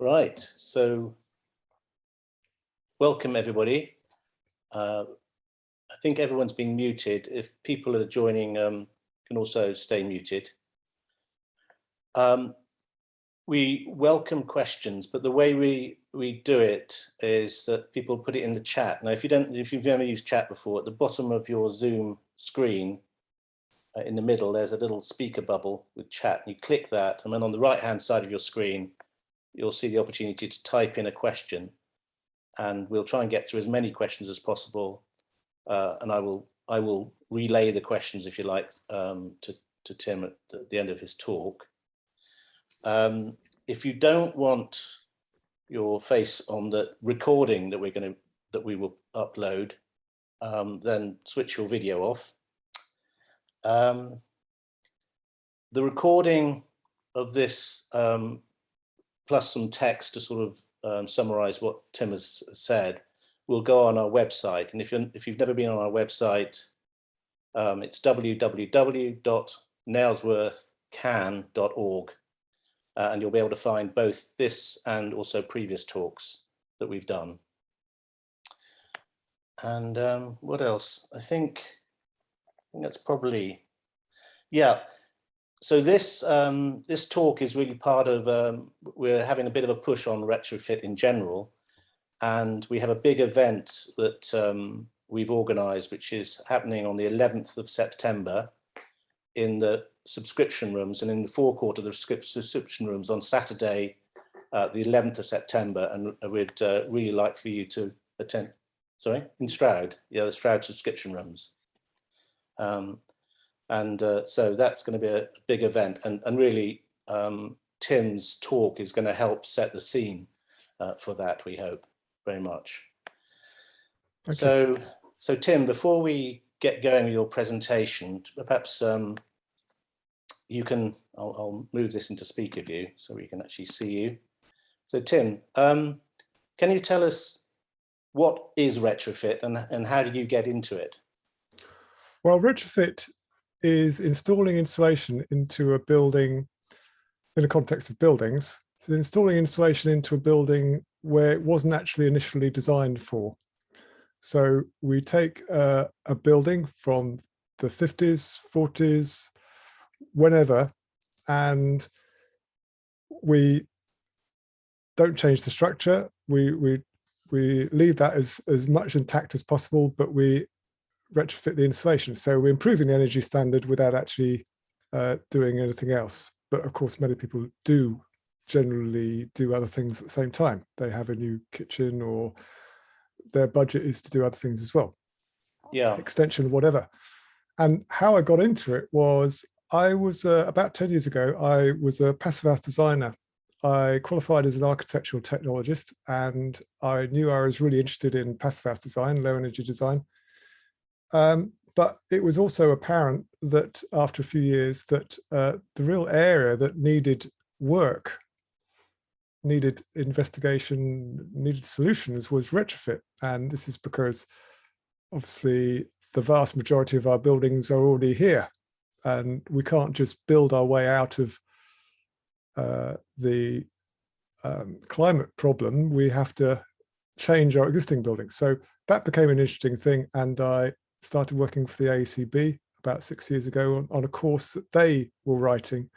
Right, so welcome everybody. I think everyone's been muted. If people are joining, can also stay muted. We welcome questions, but the way we do it is that people put it in the chat. Now, if you've never used chat before, at the bottom of your Zoom screen, in the middle, there's a little speaker bubble with chat. You click that, and then on the right-hand side of your screen, you'll see the opportunity to type in a question, and we'll try and get through as many questions as possible. And I will relay the questions, if you like, to Tim at the end of his talk. If you don't want your face on the recording that we will upload, then switch your video off. The recording of this, plus some text to sort of summarize what Tim has said, will go on our website. And if you've never been on our website, it's www.NailsworthCAN.org, and you'll be able to find both this and also previous talks that we've done. And what else? I think that's probably, yeah. So this this talk is really part of, we're having a bit of a push on retrofit in general, and we have a big event that we've organised, which is happening on the 11th of September in the subscription rooms and in the forecourt of the subscription rooms on Saturday, the 11th of September, and we'd really like for you to attend. Sorry, in Stroud, yeah, the Stroud subscription rooms. So that's going to be a big event, and really Tim's talk is going to help set the scene for that, we hope very much. So Tim, before we get going with your presentation, perhaps you can, I'll move this into speaker view so we can actually see you. So Tim, can you tell us what is retrofit and how did you get into it? Well, retrofit is installing insulation into a building in the context of buildings. So installing insulation into a building where it wasn't actually initially designed for. So we take a building from the 50s, 40s, whenever, and we don't change the structure. We leave that as much intact as possible, but we retrofit the insulation. So we're improving the energy standard without actually doing anything else. But of course, many people do generally do other things at the same time. They have a new kitchen, or their budget is to do other things as well. Yeah. Extension, whatever. And how I got into it was, I was about 10 years ago, I was a passive house designer. I qualified as an architectural technologist, and I knew I was really interested in passive house design, low energy design. But it was also apparent that after a few years that the real area that needed work, needed investigation, needed solutions was retrofit. And this is because obviously the vast majority of our buildings are already here, and we can't just build our way out of the climate problem. We have to change our existing buildings. So that became an interesting thing, and I started working for the AECB about 6 years ago on a course that they were writing,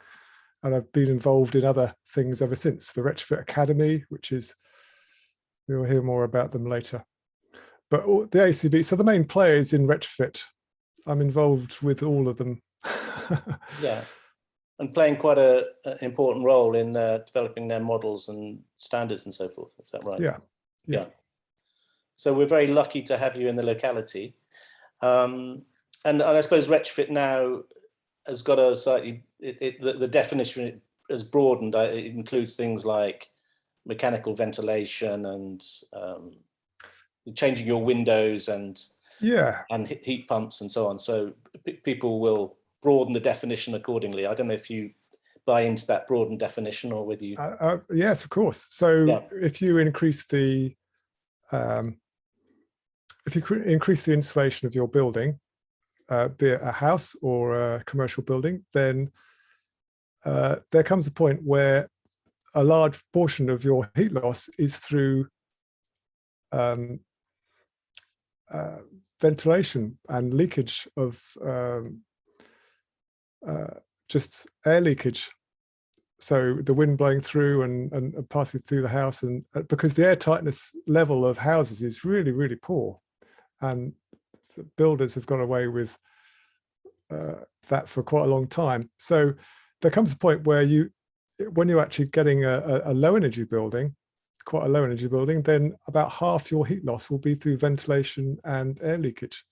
and I've been involved in other things ever since. The Retrofit Academy, which is, we'll hear more about them later. But the AECB, so the main players in retrofit, I'm involved with all of them. Yeah, and playing quite an important role in developing their models and standards and so forth. Is that right? Yeah. Yeah. So we're very lucky to have you in the locality. And I suppose retrofit now has got a slightly, the definition has broadened. It includes things like mechanical ventilation and changing your windows and heat pumps and so on. So people will broaden the definition accordingly. I don't know if you buy into that broadened definition, or whether you... yes, of course. So if you increase the insulation of your building, be it a house or a commercial building, then there comes a point where a large portion of your heat loss is through ventilation and leakage of just air leakage. So the wind blowing through and passing through the house, and because the air tightness level of houses is really, really poor, and builders have got away with that for quite a long time. So there comes a point where when you're actually getting a low energy building, quite a low energy building, then about half your heat loss will be through ventilation and air leakage.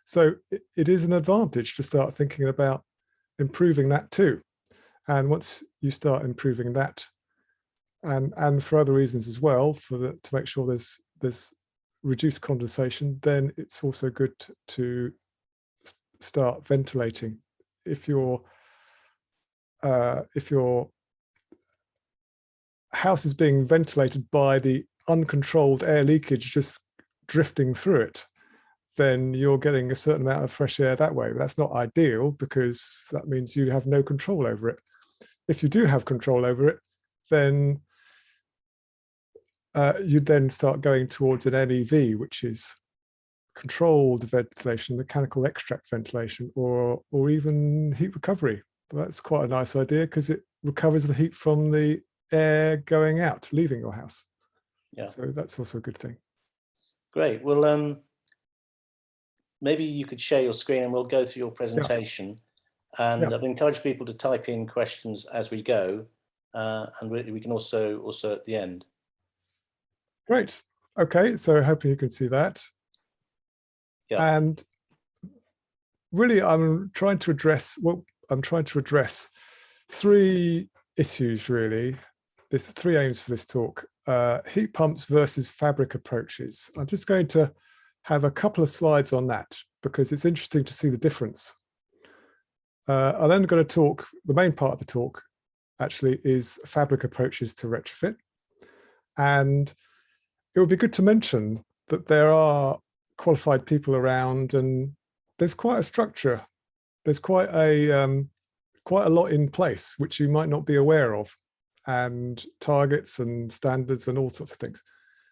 So it is an advantage to start thinking about improving that too. And once you start improving that, and for other reasons as well, to make sure there's reduced condensation, then it's also good to start ventilating. If your house is being ventilated by the uncontrolled air leakage just drifting through it, then you're getting a certain amount of fresh air that way. But that's not ideal, because that means you have no control over it. If you do have control over it, then you then start going towards an MEV, which is controlled ventilation, mechanical extract ventilation, or even heat recovery. But that's quite a nice idea, because it recovers the heat from the air going out, leaving your house. Yeah. So that's also a good thing. Great. Well, maybe you could share your screen and we'll go through your presentation. And Yeah. I've encouraged people to type in questions as we go, and we can also at the end. Great. Okay, so hoping you can see that. Yeah. And really, I'm trying to address three issues, really. There's three aims for this talk: heat pumps versus fabric approaches. I'm just going to have a couple of slides on that, because it's interesting to see the difference. I'm then going to talk, the main part of the talk actually is fabric approaches to retrofit. And it would be good to mention that there are qualified people around, and there's quite a structure. There's quite a lot in place which you might not be aware of, and targets and standards and all sorts of things.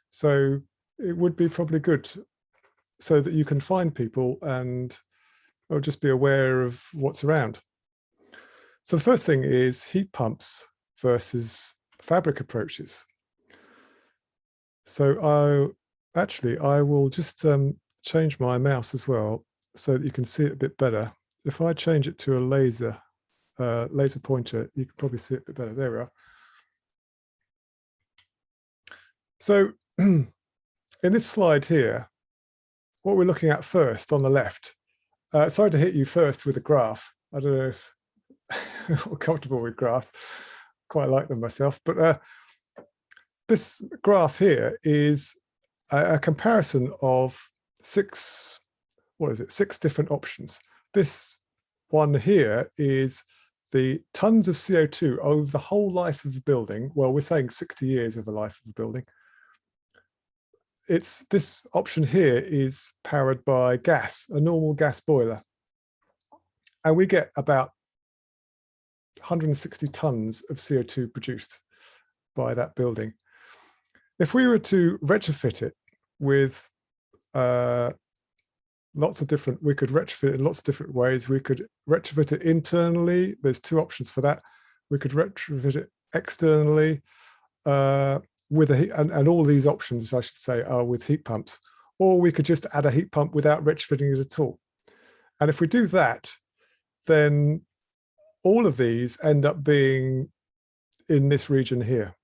So it would be probably good so that you can find people and or just be aware of what's around. So the first thing is heat pumps versus fabric approaches. So I will just change my mouse as well so that you can see it a bit better. If I change it to a laser pointer, you can probably see it a bit better. There we are. So in this slide here, what we're looking at first on the left, sorry to hit you first with a graph. I don't know if you're comfortable with graphs. Quite like them myself, but this graph here is a comparison of six different options. This one here is the tons of CO2 over the whole life of a building. Well, we're saying 60 years of a life of a building. This option here is powered by gas, a normal gas boiler. And we get about 160 tons of CO2 produced by that building. If we were to retrofit it with we could retrofit it in lots of different ways. We could retrofit it internally. There's two options for that. We could retrofit it externally with a heat, and all these options, I should say, are with heat pumps. Or we could just add a heat pump without retrofitting it at all. And if we do that, then all of these end up being in this region here.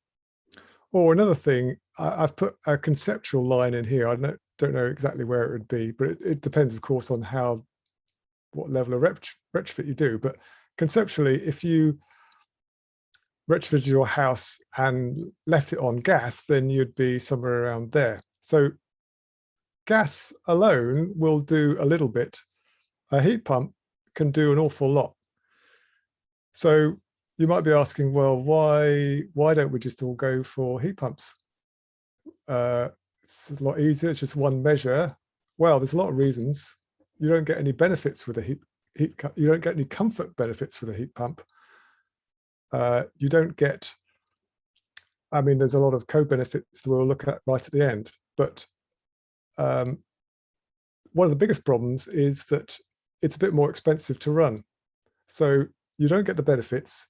Or another thing, I've put a conceptual line in here. I don't know exactly where it would be, but it depends, of course, on what level of retrofit you do. But conceptually, if you retrofitted your house and left it on gas, then you'd be somewhere around there. So gas alone will do a little bit. A heat pump can do an awful lot. So you might be asking, well, why don't we just all go for heat pumps? It's a lot easier. It's just one measure. Well, there's a lot of reasons. You don't get any benefits with a heat you don't get any comfort benefits with a heat pump. You don't get I mean, there's a lot of co-benefits that we'll look at right at the end, but one of the biggest problems is that it's a bit more expensive to run. So you don't get the benefits,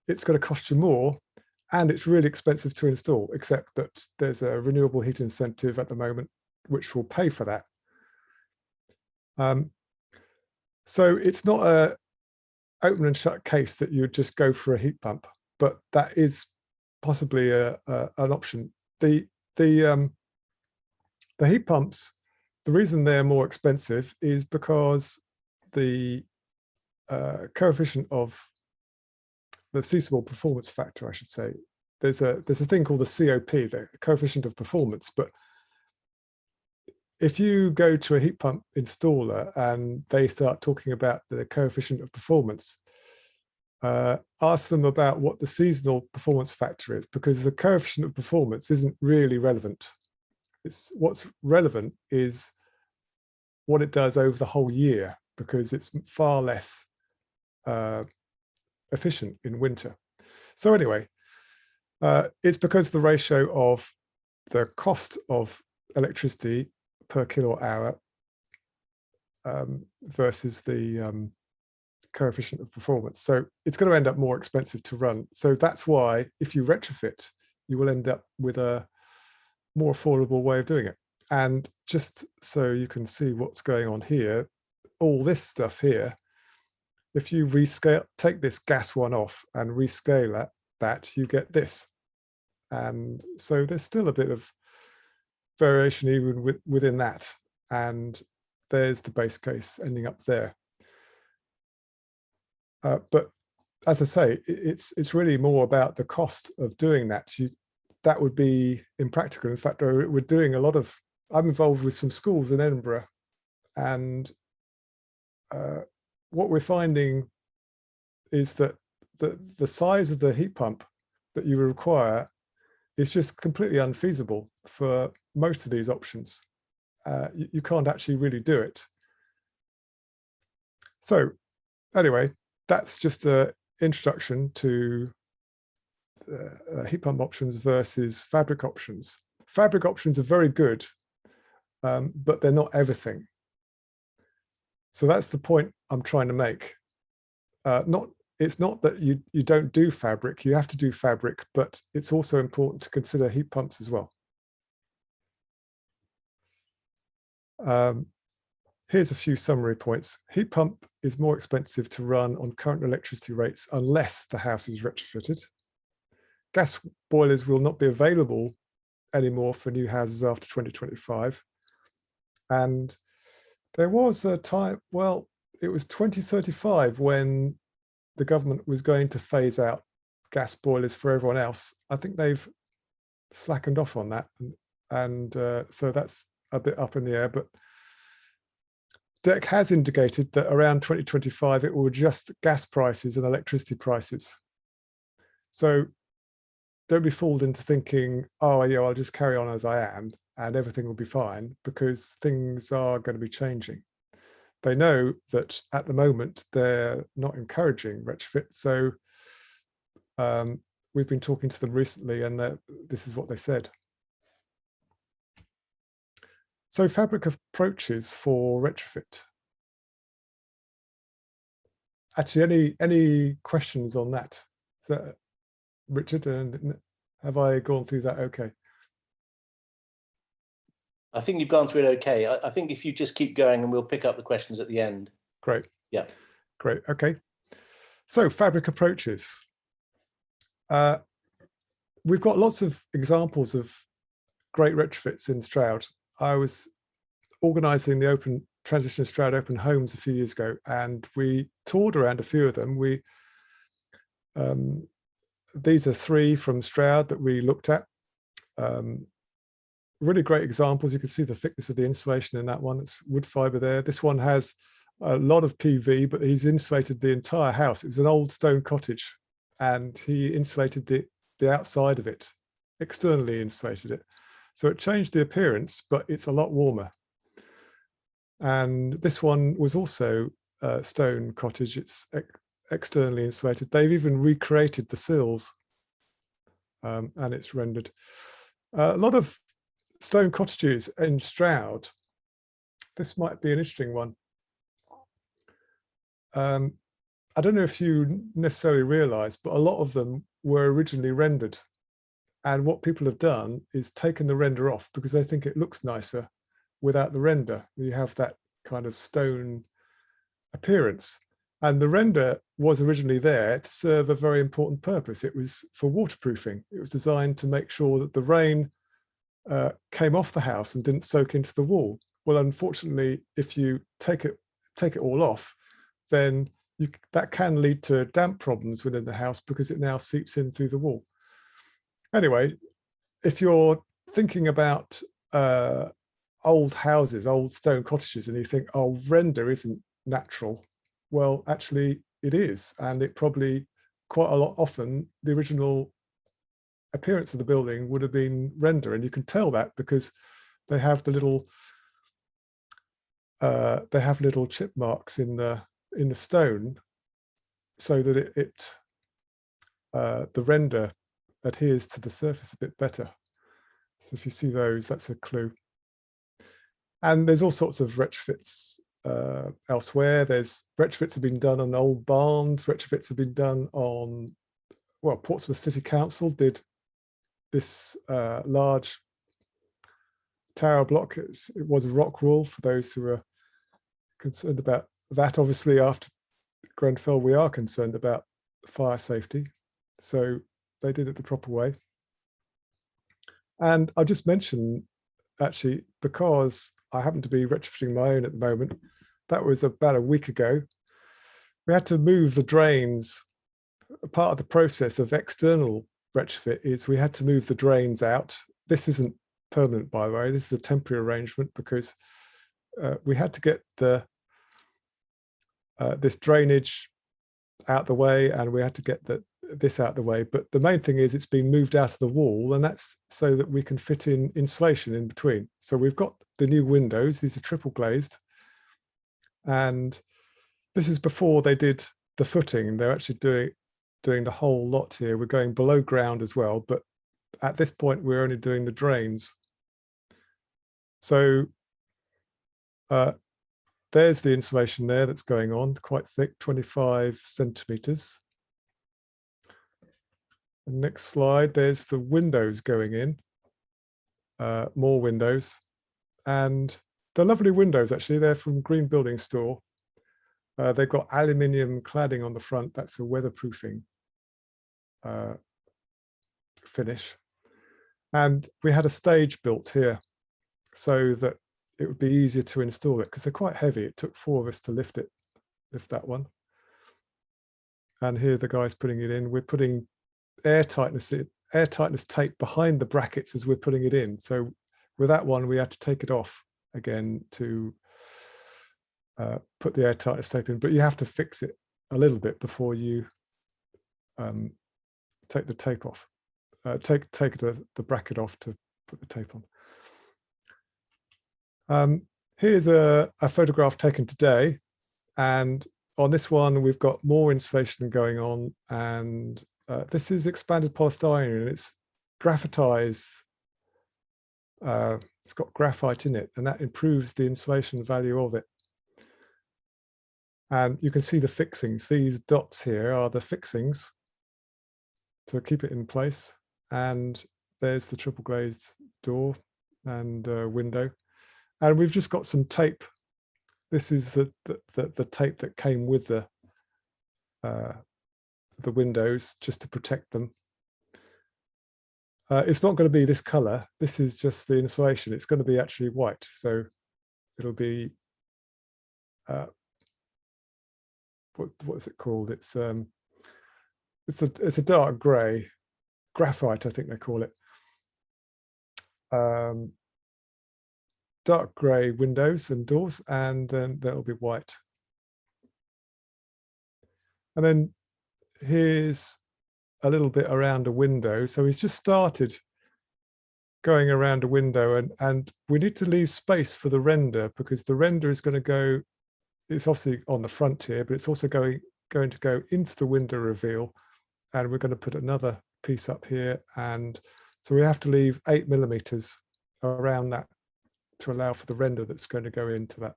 it's going to cost you more, and it's really expensive to install, except that there's a renewable heat incentive at the moment, which will pay for that. So it's not a open and shut case that you would just go for a heat pump, but that is possibly an option. The heat pumps, the reason they're more expensive is because the coefficient of the suitable performance factor, I should say, there's a thing called the COP, the coefficient of performance. But if you go to a heat pump installer and they start talking about the coefficient of performance, ask them about what the seasonal performance factor is, because the coefficient of performance isn't really relevant. What's relevant is what it does over the whole year, because it's far less efficient in winter. So anyway, it's because the ratio of the cost of electricity per kilowatt hour versus the coefficient of performance. So it's going to end up more expensive to run. So that's why if you retrofit, you will end up with a more affordable way of doing it. And just so you can see what's going on here, all this stuff here, if you rescale, take this gas one off and rescale that, you get this. And so there's still a bit of variation even within that. And there's the base case ending up there. But as I say, it's really more about the cost of doing that. That would be impractical. In fact, we're doing a lot of, I'm involved with some schools in Edinburgh, and what we're finding is that the size of the heat pump that you require is just completely unfeasible for most of these options. You can't actually really do it. So anyway, that's just an introduction to heat pump options versus fabric options. Fabric options are very good, but they're not everything. So that's the point I'm trying to make. It's not that you don't do fabric, you have to do fabric, but it's also important to consider heat pumps as well. Here's a few summary points. Heat pump is more expensive to run on current electricity rates unless the house is retrofitted. Gas boilers will not be available anymore for new houses after 2025. And there was a time, well, it was 2035 when the government was going to phase out gas boilers for everyone else. I think they've slackened off on that. And so that's a bit up in the air, but DEC has indicated that around 2025, it will adjust gas prices and electricity prices. So don't be fooled into thinking, oh, yeah, I'll just carry on as I am and everything will be fine, because things are going to be changing. They know that at the moment, they're not encouraging retrofit. So we've been talking to them recently, and this is what they said. So fabric approaches for retrofit. Actually, any questions on that? Richard, and have I gone through that okay? I think you've gone through it okay. I think if you just keep going and we'll pick up the questions at the end. Great. Yeah. Great. Okay. So fabric approaches. We've got lots of examples of great retrofits in Stroud. I was organising the Open Transition Stroud Open Homes a few years ago, and we toured around a few of them. These are 3 from Stroud that we looked at. Really great examples. You can see the thickness of the insulation in that one. It's wood fibre there. This one has a lot of PV, but he's insulated the entire house. It's an old stone cottage, and he insulated the outside of it, externally insulated it. So it changed the appearance, but it's a lot warmer. And this one was also a stone cottage. It's externally insulated. They've even recreated the sills. and it's rendered. A lot of stone cottages in Stroud. This might be an interesting one. I don't know if you necessarily realize, but a lot of them were originally rendered. And what people have done is taken the render off because they think it looks nicer without the render. You have that kind of stone appearance. And the render was originally there to serve a very important purpose. It was for waterproofing. It was designed to make sure that the rain came off the house and didn't soak into the wall. Well, unfortunately, if you take it all off, then that can lead to damp problems within the house because it now seeps in through the wall. Anyway, if you're thinking about old houses, old stone cottages, and you think, oh, render isn't natural, well, actually it is. And it probably quite a lot often, the original appearance of the building would have been render. And you can tell that because they have the little chip marks in the stone, so that the render adheres to the surface a bit better. So if you see those, that's a clue. And there's all sorts of retrofits elsewhere. There's retrofits have been done on old barns. Retrofits have been done on, well, Portsmouth City Council did this large tower block. It was a rock wall for those who are concerned about that. Obviously, after Grenfell, we are concerned about fire safety. So they did it the proper way. And I'll just mention, actually, because I happen to be retrofitting my own at the moment, that was about a week ago. We had to move the drains. Part of the process of external retrofit is we had to move the drains out. This isn't permanent, by the way. This is a temporary arrangement because we had to get this drainage out the way, and we had to get this out the way. But the main thing is it's been moved out of the wall, and that's so that we can fit in insulation in between. So we've got the new windows. These are triple glazed, and this is before they did the footing. They're actually doing the whole lot here. We're going below ground as well, but at this point we're only doing the drains. So there's the insulation there that's going on, quite thick, 25 centimeters. The next slide, there's the windows going in, more windows. And they're lovely windows, actually. They're from Green Building Store. They've got aluminium cladding on the front. That's a weatherproofing finish. And we had a stage built here so that it would be easier to install it because they're quite heavy. It took 4 of us to lift that one. And here the guy's putting it in. We're putting air tightness tape behind the brackets as we're putting it in. So with that one, we had to take it off again to put the air tightness tape in. But you have to fix it a little bit before you take the tape off. Take the bracket off to put the tape on. Here's a photograph taken today, and on this one we've got more insulation going on, and this is expanded polystyrene, and it's graphitized. It's got graphite in it, and that improves the insulation value of it. And you can see the fixings. These dots here are the fixings to keep it in place. And there's the triple glazed door and window. And we've just got some tape. This is the tape that came with the windows, just to protect them. It's not going to be this color. This is just the insulation. It's going to be actually white. So it'll be what is it called? It's a dark grey, graphite, I think they call it. Dark grey windows and doors, and then that'll be white. And then here's a little bit around a window. So he's just started going around a window, and we need to leave space for the render, because the render is going to go, it's obviously on the front here, but it's also going to go into the window reveal, and we're going to put another piece up here, and so we have to leave 8mm around that to allow for the render that's going to go into that.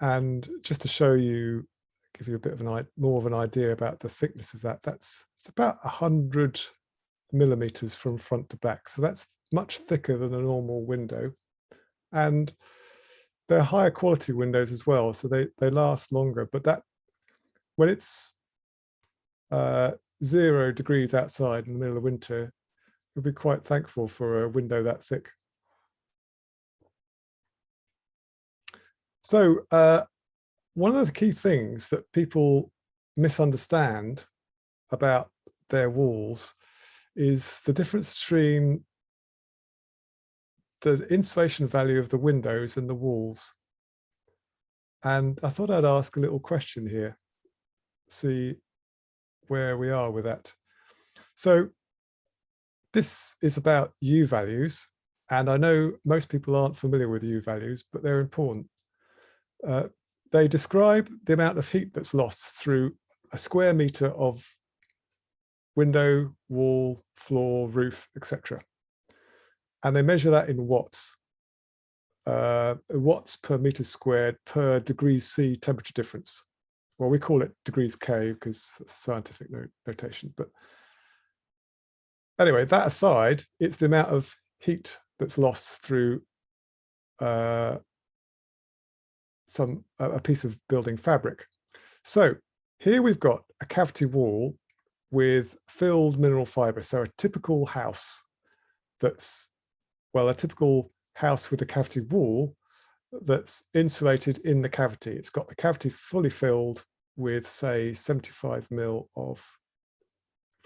And just to show you, give you a bit of more of an idea about the thickness of that, it's about 100mm from front to back. So that's much thicker than a normal window. And they're higher quality windows as well, so they last longer. But that, when it's 0 degrees outside in the middle of winter, you'll be quite thankful for a window that thick. So one of the key things that people misunderstand about their walls is the difference between the insulation value of the windows and the walls. And I thought I'd ask a little question here, see where we are with that. So this is about U values, and I know most people aren't familiar with U values, but they're important. They describe the amount of heat that's lost through a square meter of window, wall, floor, roof, etc. And they measure that in watts. Watts per meter squared per degrees C temperature difference. Well, we call it degrees K because it's a scientific notation. But anyway, that aside, it's the amount of heat that's lost through a piece of building fabric. So here we've got a cavity wall with filled mineral fiber. So a typical house that's, well, a typical house with a cavity wall that's insulated in the cavity. It's got the cavity fully filled with, say, 75mm of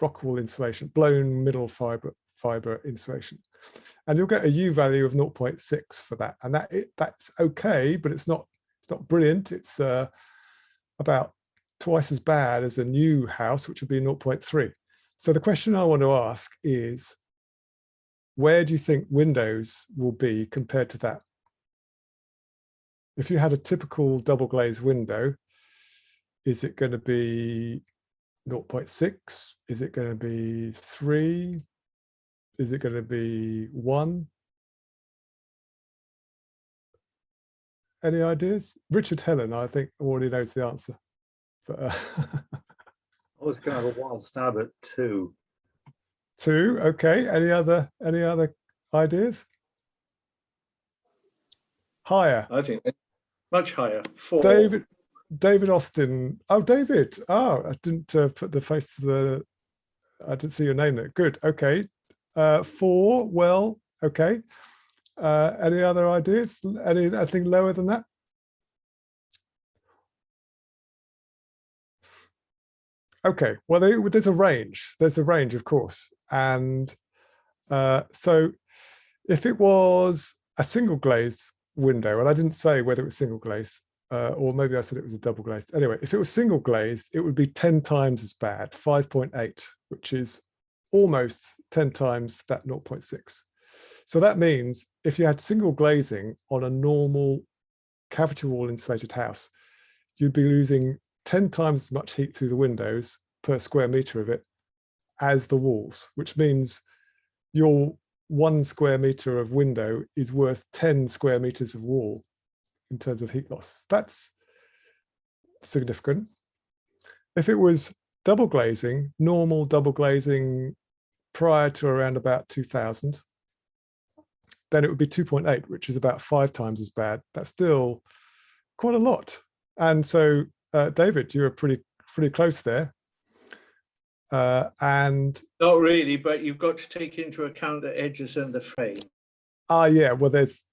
rock wool insulation, blown mineral fiber insulation. And you'll get a U value of 0.6 for that. And that's okay, but it's not brilliant. It's about twice as bad as a new house, which would be 0.3. So the question I want to ask is, where do you think windows will be compared to that? If you had a typical double glazed window, is it going to be 0.6? Is it going to be 3? Is it going to be 1? Any ideas? Richard Helen, I think, already knows the answer. But I was going to have a wild stab at 2. 2, okay. Any other ideas? Higher. I think much higher. 4. David Austin. Oh, David. Oh, I didn't put the face to the. I didn't see your name there. Good. Okay. 4. Well, okay. Any other ideas? Anything lower than that? Okay. Well, there's a range. There's a range, of course. And so if it was a single glazed window, and I didn't say whether it was single glazed, or maybe I said it was a double glazed. Anyway, if it was single glazed, it would be 10 times as bad, 5.8, which is almost 10 times that 0.6. So that means if you had single glazing on a normal cavity wall insulated house, you'd be losing 10 times as much heat through the windows per square meter of it as the walls, which means your 1 square meter of window is worth 10 square meters of wall in terms of heat loss. That's significant. If it was double glazing, normal double glazing prior to around about 2000, then it would be 2.8, which is about 5 times as bad. That's still quite a lot. And so, David, you were pretty close there. And not really, but you've got to take into account the edges and the frame. Yeah, well, there's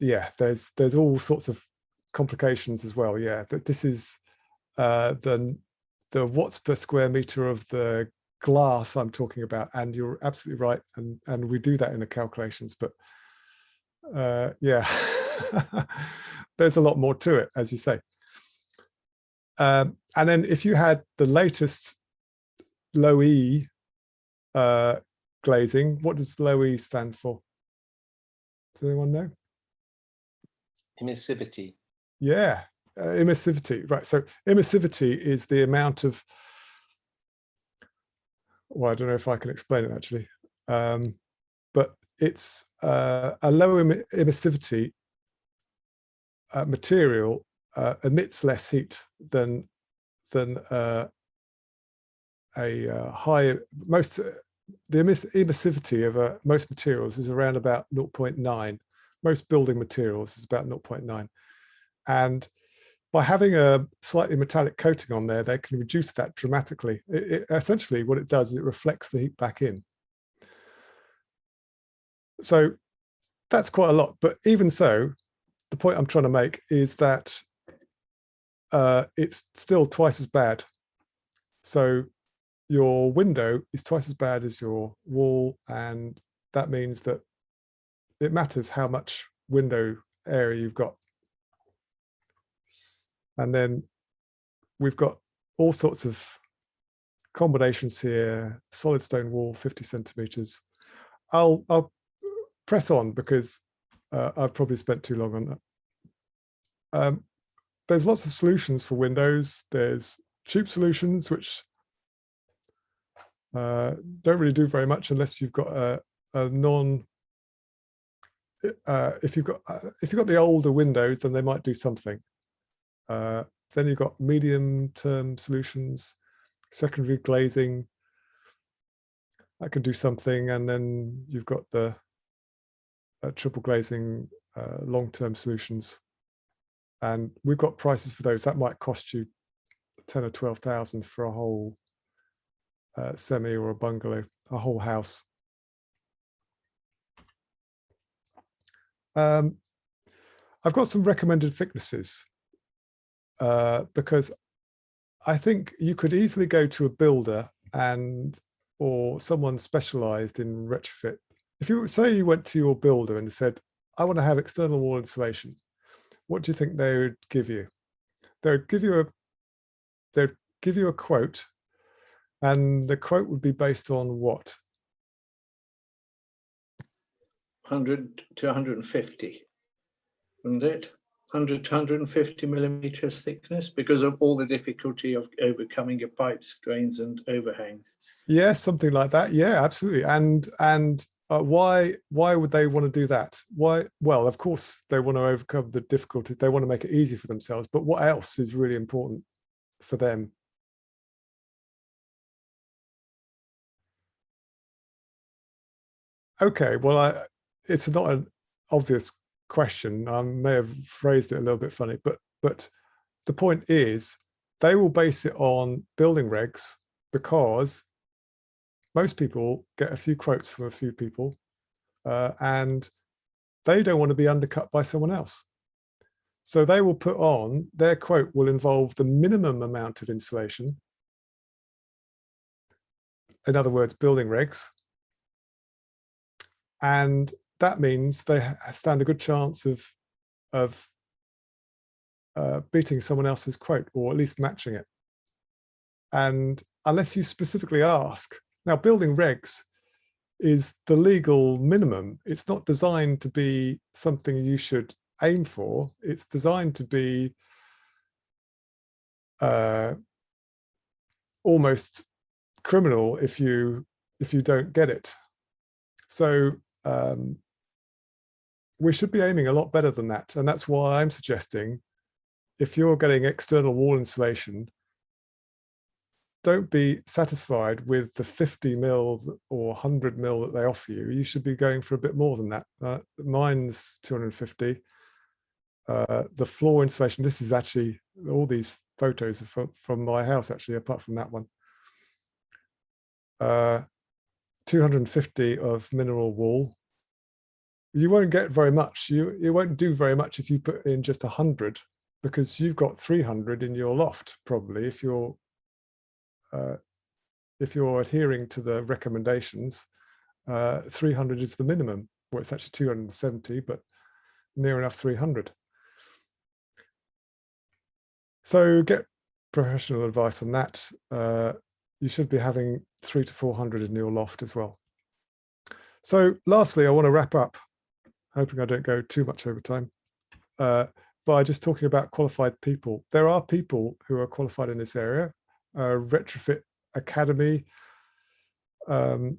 all sorts of complications as well. Yeah, this is the watts per square meter of the glass I'm talking about, and you're absolutely right, and we do that in the calculations, but yeah, there's a lot more to it, as you say. And then if you had the latest low E glazing, what does low E stand for? Does anyone know? Emissivity. Yeah, emissivity, right. So emissivity is the amount of, well, I don't know if I can explain it actually, but it's a low emissivity material emits less heat than a high, the emissivity of most materials is around about 0.9. Most building materials is about 0.9. And by having a slightly metallic coating on there, they can reduce that dramatically. Essentially, what it does is it reflects the heat back in. So that's quite a lot. But even so, the point I'm trying to make is that it's still twice as bad. So your window is twice as bad as your wall, and that means that it matters how much window area you've got. And then we've got all sorts of combinations here. Solid stone wall, 50 centimeters. I'll press on because I've probably spent too long on that. There's lots of solutions for windows. There's cheap solutions, which don't really do very much unless you've got a non. If you've got the older windows, then they might do something. Then you've got medium-term solutions, secondary glazing, that can do something, and then you've got the triple glazing long-term solutions, and we've got prices for those. That might cost you 10 or 12,000 for a whole semi or a bungalow, a whole house. I've got some recommended thicknesses because I think you could easily go to a builder or someone specialized in retrofit. If you say you went to your builder and said, I want to have external wall insulation, what do you think they would give you? They'd give you a quote, and the quote would be based on what? 100 to 150, wouldn't it? 100 to 150 millimeters thickness, because of all the difficulty of overcoming your pipes, drains, and overhangs. Yeah, something like that. Yeah, absolutely. And why would they want to do that? Why? Well, of course, they want to overcome the difficulty. They want to make it easy for themselves. But what else is really important for them? Okay, well, it's not an obvious question. I may have phrased it a little bit funny, but the point is they will base it on building regs, because most people get a few quotes from a few people, and they don't want to be undercut by someone else. So they will put on, their quote will involve the minimum amount of insulation. In other words, building regs. And that means they stand a good chance of beating someone else's quote, or at least matching it. And unless you specifically ask, now building regs is the legal minimum. It's not designed to be something you should aim for. It's designed to be almost criminal if you don't get it. So we should be aiming a lot better than that. And that's why I'm suggesting, if you're getting external wall insulation, don't be satisfied with the 50 mil or 100 mil that they offer you. You should be going for a bit more than that. Mine's 250. The floor insulation, this is actually, all these photos are from my house, actually, apart from that one. 250 of mineral wool. You won't get very much. You won't do very much if you put in just 100, because you've got 300 in your loft, probably, if you're adhering to the recommendations. 300 is the minimum. Well, it's actually 270, but near enough 300. So get professional advice on that. You should be having 300 to 400 in your loft as well. So lastly, I want to wrap up, hoping I don't go too much over time, by just talking about qualified people. There are people who are qualified in this area. Retrofit Academy and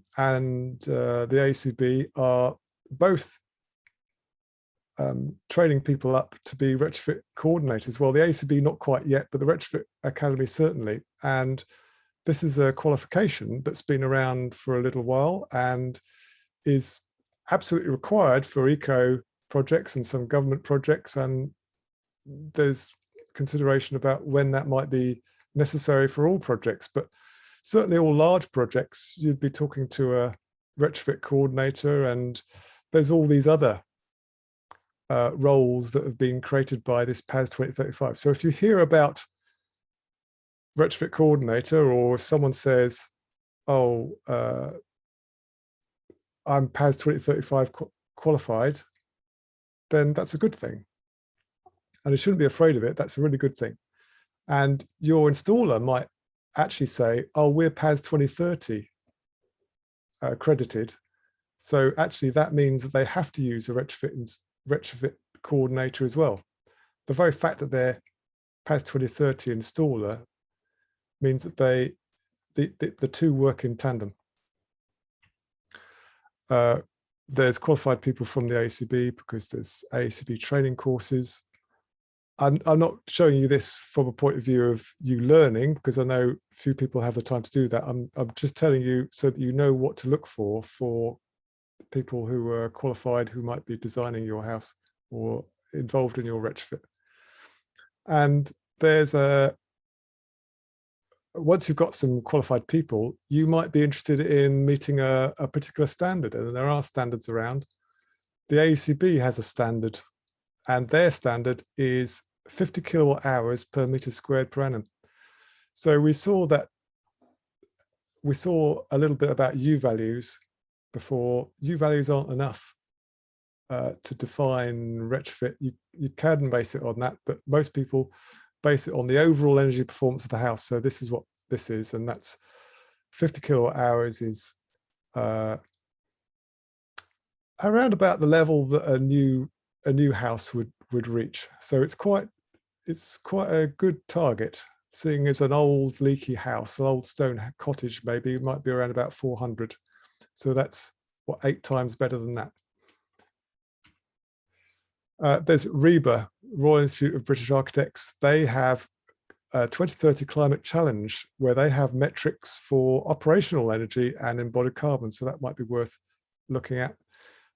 the ACB are both training people up to be retrofit coordinators. Well, the ACB not quite yet, but the Retrofit Academy certainly. And this is a qualification that's been around for a little while and is absolutely required for eco projects and some government projects. And there's consideration about when that might be necessary for all projects, but certainly all large projects, you'd be talking to a retrofit coordinator, and there's all these other roles that have been created by this PAS 2035. So if you hear about retrofit coordinator, or if someone says, oh, I'm PAS 2035 qualified, then that's a good thing. And you shouldn't be afraid of it. That's a really good thing. And your installer might actually say, oh, we're PAS 2030 accredited. So actually that means that they have to use a retrofit coordinator as well. The very fact that they're PAS 2030 installer means that the two work in tandem. There's qualified people from the ACB because there's ACB training courses. I'm not showing you this from a point of view of you learning, because I know few people have the time to do that. I'm just telling you so that you know what to look for people who are qualified, who might be designing your house or involved in your retrofit. And there's once you've got some qualified people, you might be interested in meeting a particular standard, and there are standards around. The ACB has a standard, and their standard is 50 kilowatt hours per meter squared per annum. So we saw a little bit about U values before. U values aren't enough to define retrofit. You can base it on that, but most people base it on the overall energy performance of the house. So this is what this is, and that's 50 kilowatt hours is around about the level that a new house would reach. So it's quite a good target, seeing as an old leaky house, an old stone cottage maybe, might be around about 400. So that's what, 8 times better than that. There's RIBA, Royal Institute of British Architects. They have a 2030 climate challenge where they have metrics for operational energy and embodied carbon. So that might be worth looking at.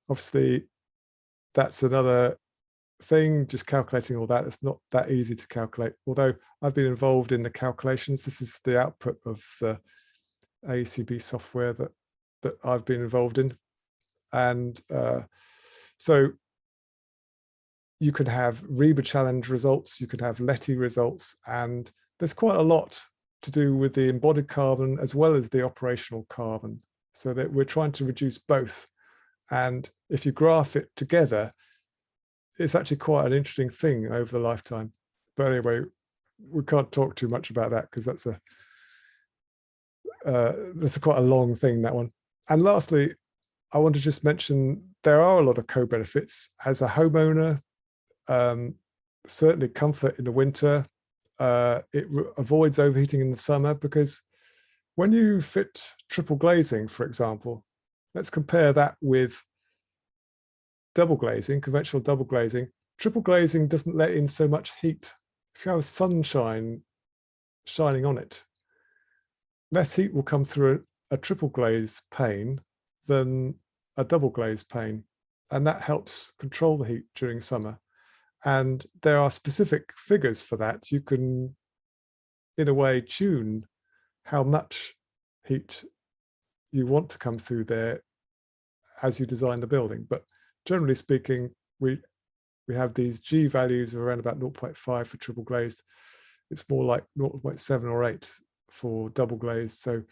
Obviously, that's another thing, just calculating all that. It's not that easy to calculate, although I've been involved in the calculations. This is the output of the ACB software that I've been involved in. And so you can have RIBA challenge results, you can have LETI results, and there's quite a lot to do with the embodied carbon as well as the operational carbon, so that we're trying to reduce both. And if you graph it together, it's actually quite an interesting thing over the lifetime. But anyway, we can't talk too much about that because that's quite a long thing, that one. And lastly, I want to just mention there are a lot of co-benefits as a homeowner. Certainly comfort in the winter. It avoids overheating in the summer, because when you fit triple glazing, for example, let's compare that with double glazing, conventional double glazing. Triple glazing doesn't let in so much heat. If you have sunshine shining on it, less heat will come through a triple glaze pane than a double glaze pane, and that helps control the heat during summer. And there are specific figures for that. You can, in a way, tune how much heat you want to come through there as you design the building. But generally speaking, we have these G values of around about 0.5 for triple glazed. It's more like 0.7 or 8 for double glazed. So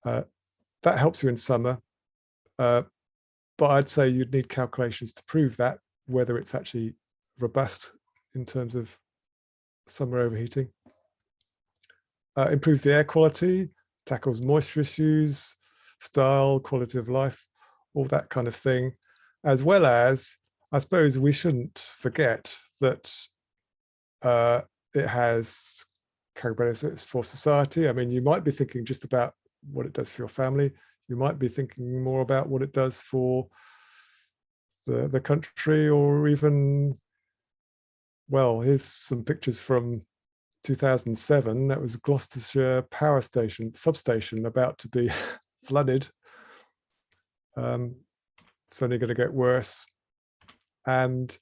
that helps you in summer. But I'd say you'd need calculations to prove that, whether it's actually robust in terms of summer overheating. Improves the air quality, tackles moisture issues, style, quality of life, all that kind of thing. As well as, I suppose we shouldn't forget that it has co-benefits for society. I mean, you might be thinking just about what it does for your family. You might be thinking more about what it does for the country, or even, well, here's some pictures from 2007. That was Gloucestershire power station substation about to be flooded. It's only going to get worse. And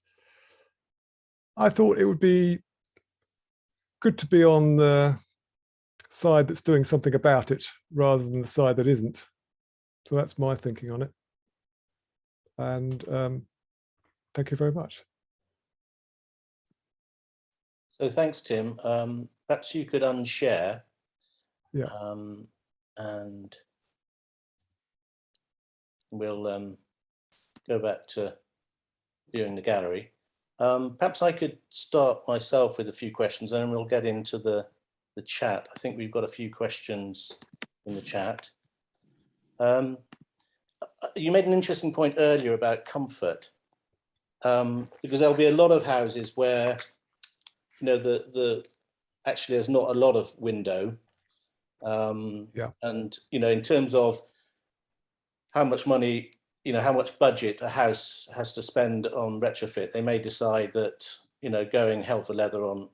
I thought it would be good to be on the side that's doing something about it rather than the side that isn't. So that's my thinking on it. And thank you very much. So thanks, Tim. Perhaps you could unshare. Yeah. And we'll go back to viewing the gallery. Perhaps I could start myself with a few questions, and then we'll get into the chat. I think we've got a few questions in the chat. You made an interesting point earlier about comfort, because there'll be a lot of houses where, you know, actually there's not a lot of window. Yeah. And, you know, in terms of how much money, you know, how much budget a house has to spend on retrofit, they may decide that, you know, going hell for leather on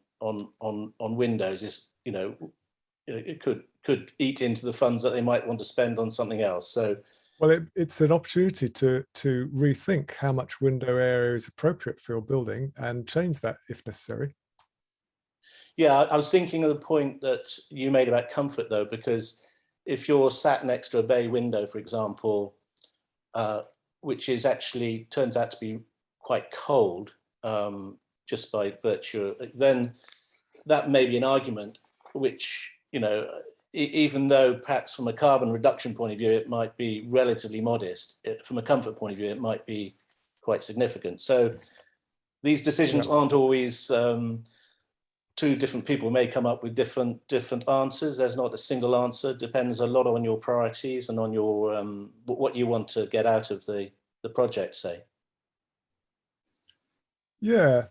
windows is, you know, it could eat into the funds that they might want to spend on something else. So, well, it's an opportunity to rethink how much window area is appropriate for your building and change that if necessary. yeah, I was thinking of the point that you made about comfort, though, because if you're sat next to a bay window, for example, which is actually turns out to be quite cold, just by virtue, then that may be an argument which, you know, even though perhaps from a carbon reduction point of view, it might be relatively modest, from a comfort point of view, it might be quite significant. So these decisions aren't always, two different people may come up with different answers. There's not a single answer. It depends a lot on your priorities and on your what you want to get out of the project, say. Yeah.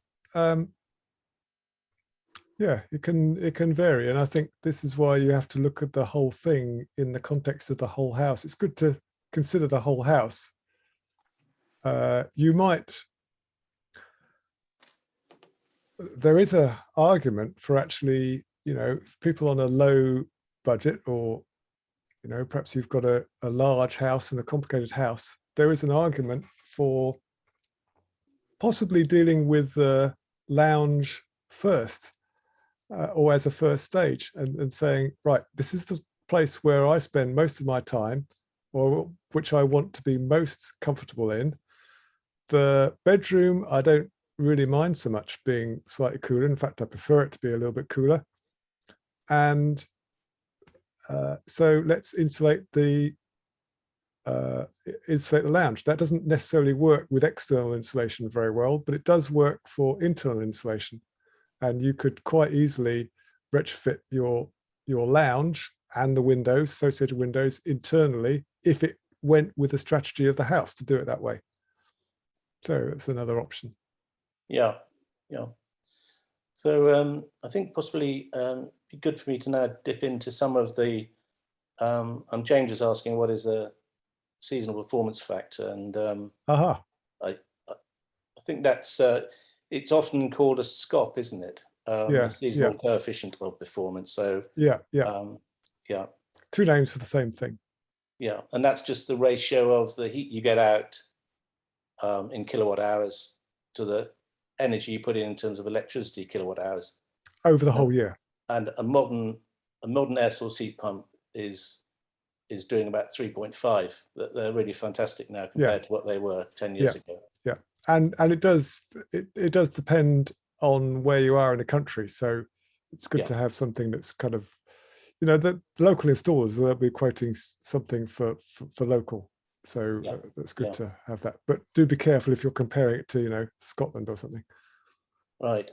Yeah, it can vary, and I think this is why you have to look at the whole thing in the context of the whole house. It's good to consider the whole house. There is a argument for actually, you know, people on a low budget, or, you know, perhaps you've got a large house and a complicated house. There is an argument for possibly dealing with the lounge first. Or as a first stage, and saying, right, this is the place where I spend most of my time, or which I want to be most comfortable in. The bedroom, I don't really mind so much being slightly cooler. In fact, I prefer it to be a little bit cooler. And so let's insulate the lounge. That doesn't necessarily work with external insulation very well, but it does work for internal insulation. And you could quite easily retrofit your lounge and the windows, associated windows, internally, if it went with the strategy of the house to do it that way. So it's another option. Yeah, yeah. So I think possibly be good for me to now dip into some of the. James is asking what is a seasonal performance factor, and I think that's. It's often called a SCOP, isn't it? Seasonal coefficient of performance. So yeah. Two names for the same thing. Yeah, and that's just the ratio of the heat you get out in kilowatt hours to the energy you put in terms of electricity kilowatt hours over the whole year. And a modern air source heat pump is doing about 3.5. They're really fantastic now compared to what they were 10 years ago. Yeah. And it does depend on where you are in the country, so it's good to have something that's kind of, you know, the local installers will be quoting something for local, so that's good to have that. But do be careful if you're comparing it to, you know, Scotland or something. Right.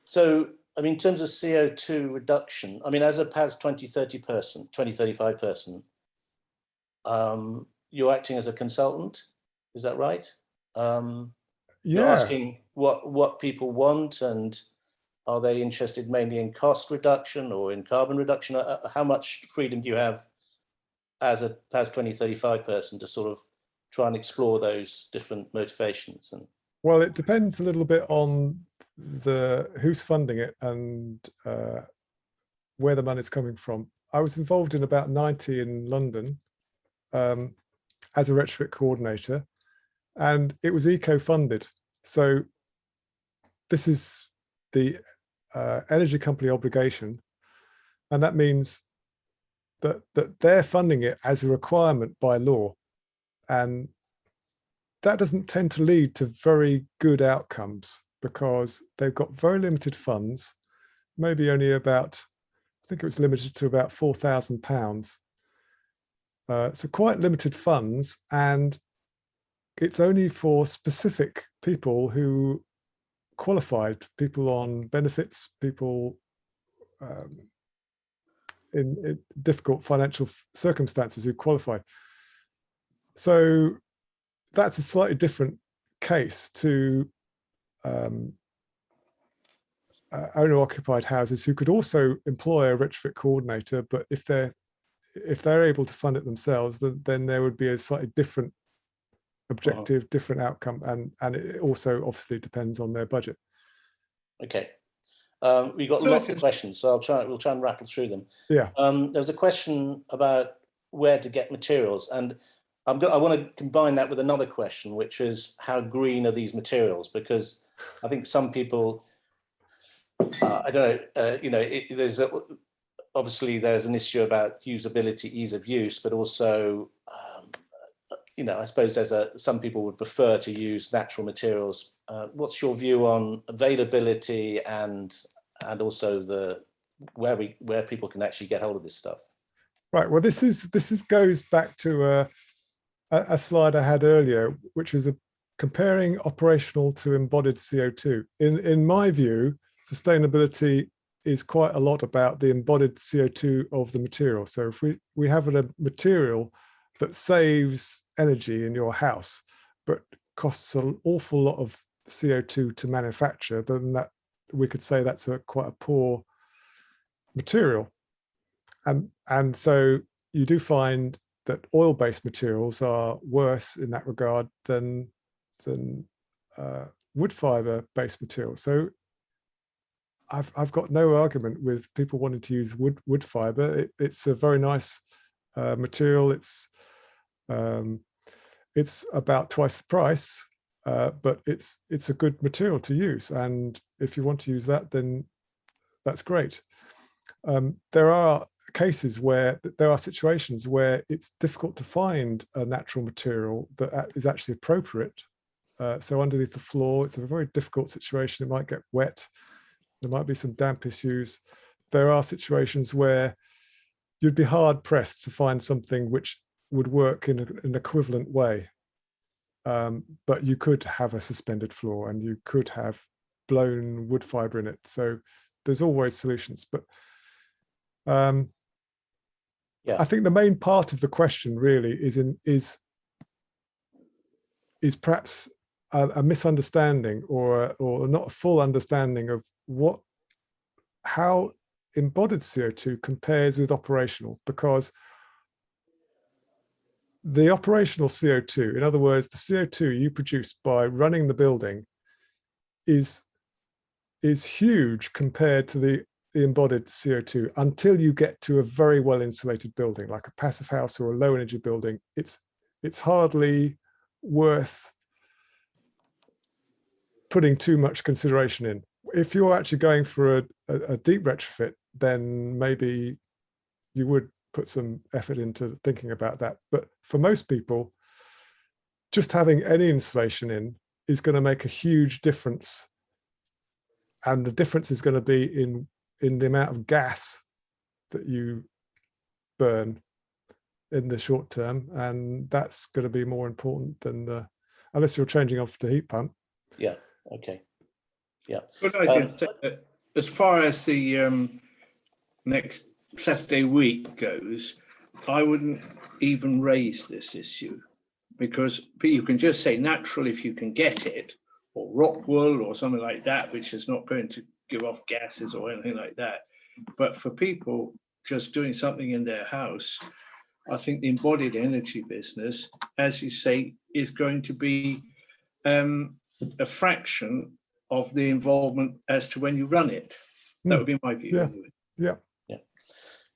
So I mean, in terms of CO2 reduction, I mean, as a PAS 2035 person, you're acting as a consultant, is that right? You're asking what people want, and are they interested mainly in cost reduction or in carbon reduction? How much freedom do you have as a PAS 2035 person to sort of try and explore those different motivations? And well, it depends a little bit on who's funding it and where the money's coming from. I was involved in about 90 in London as a retrofit coordinator, and it was eco-funded. So this is the energy company obligation, and that means that they're funding it as a requirement by law, and that doesn't tend to lead to very good outcomes because they've got very limited funds, maybe only about, I think it was limited to about £4,000. So quite limited funds, and it's only for specific people who qualified, people on benefits, people in difficult financial circumstances who qualify. So that's a slightly different case to owner-occupied houses who could also employ a retrofit coordinator, but if they're able to fund it themselves, then there would be a slightly different objective, different outcome, and it also obviously depends on their budget. Okay, we've got lots of questions, so we'll try and rattle through them. Yeah. There's a question about where to get materials, and I want to combine that with another question, which is how green are these materials? Because I think some people, I don't know, obviously there's an issue about usability, ease of use, but also, I suppose some people would prefer to use natural materials. What's your view on availability and also where people can actually get hold of this stuff? Right. Well, this goes back to a slide I had earlier, which was comparing operational to embodied CO2. In my view, sustainability is quite a lot about the embodied CO2 of the material. So if we have a material that saves energy in your house, but costs an awful lot of CO2 to manufacture, then that we could say that's quite a poor material. And so you do find that oil-based materials are worse in that regard than wood fiber-based materials. So I've got no argument with people wanting to use wood fiber. It's a very nice material. It's about twice the price, but it's a good material to use. And if you want to use that, then that's great. There are cases where there are situations where it's difficult to find a natural material that is actually appropriate. So underneath the floor, it's a very difficult situation. It might get wet. There might be some damp issues. There are situations where you'd be hard pressed to find something which would work in an equivalent way. But you could have a suspended floor and you could have blown wood fiber in it. So there's always solutions. But I think the main part of the question really is perhaps a misunderstanding or not a full understanding of how embodied CO2 compares with operational, because the operational CO2, in other words, the CO2 you produce by running the building is huge compared to the embodied CO2 until you get to a very well insulated building like a passive house or a low energy building. It's hardly worth putting too much consideration in. If you're actually going for a deep retrofit, then maybe you would put some effort into thinking about that. But for most people, just having any insulation in is going to make a huge difference. And the difference is going to be in the amount of gas that you burn in the short term. And that's going to be more important than unless you're changing off the heat pump. Yeah, okay. Yeah. But I did say that as far as the next Saturday week goes, I wouldn't even raise this issue, because you can just say natural if you can get it, or rock wool or something like that, which is not going to give off gases or anything like that. But for people just doing something in their house, I think the embodied energy business, as you say, is going to be a fraction of the involvement as to when you run it. That would be my view. Yeah. Anyway. Yeah. Yeah.